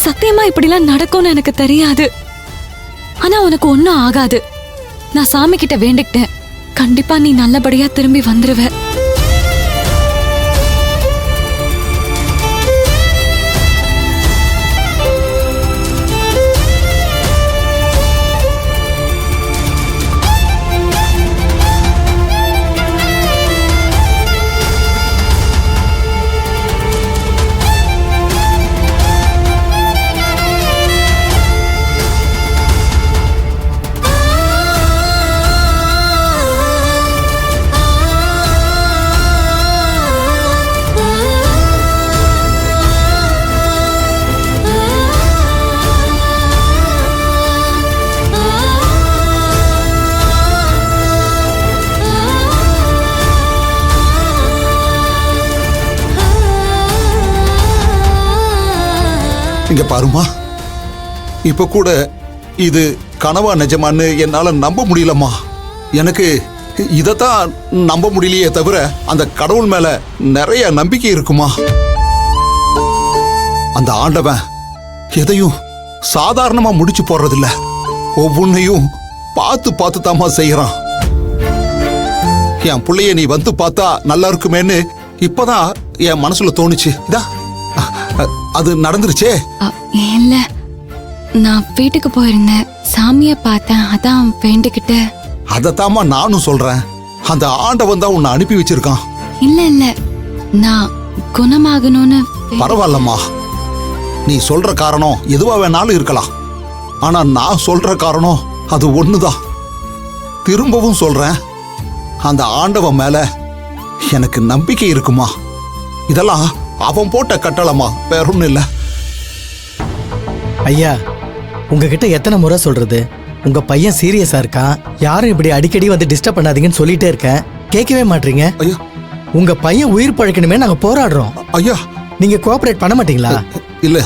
சத்தியமா இப்படிலாம் நடக்கும்னு எனக்கு தெரியாது. ஆனா உனக்கு ஒன்னும் ஆகாது. நான் சாமி கிட்ட வேண்டிக்கிட்டேன். கண்டிப்பா நீ நல்லபடியா திரும்பி வந்துருவ. இங்க பாருமா, இப்ப கூட இது கனவா நிஜமான்னு என்னால நம்ப முடியலம்மா. எனக்கு இதத்தான் நம்ப முடியலையே தவிர அந்த கடவுள் மேல நிறைய நம்பிக்கை இருக்குமா. அந்த ஆண்டவன் எதையும் சாதாரணமா முடிச்சு போடுறதில்ல, ஒவ்வொன்னையும் பார்த்து பார்த்து தாமா செய்யறான். என் பிள்ளைய நீ வந்து பார்த்தா நல்லா இருக்குமேன்னு இப்பதான் என் மனசுல தோணுச்சு. இதா அது நடந்துருச்சே. இல்ல, நான் வீட்டுக்கு போயிருந்தேன், சாமிய பார்த்தேன், அதான் வேண்டிக்கிட்டு. அதத்தாமா நானும் சொல்றேன், அந்த ஆண்டவன் தான் உன்னை அனுப்பி வச்சிருக்கான். இல்ல நான் குணமாகணும்னு. பரவாயில்லம்மா, நீ சொல்ற காரணம் எதுவா வேணாலும் இருக்கலாம். ஆனா நான் சொல்ற காரணம் அது ஒண்ணுதான். திரும்பவும் சொல்றேன், அந்த ஆண்டவன் மேல எனக்கு நம்பிக்கை இருக்குமா. இதெல்லாம் அவன் போட்ட கட்டளமா, வேற ஒண்ணும் இல்ல. ஐயா, உங்ககிட்ட எத்தனை முறை சொல்றது, உங்க பையன் சீரியஸா இருக்கான், யாரும் இப்படி அடிக்கடி வந்து டிஸ்டர்ப் பண்ணாதீங்கன்னு சொல்லிட்டே இருக்கேன், கேட்கவே மாட்டீங்க. ஐயா, உங்க பையன் உயிர் பழைக்கணுமே நாங்க போராடுறோம். ஐயா, நீங்க கோஆபரேட் பண்ண மாட்டீங்களா? இல்ல,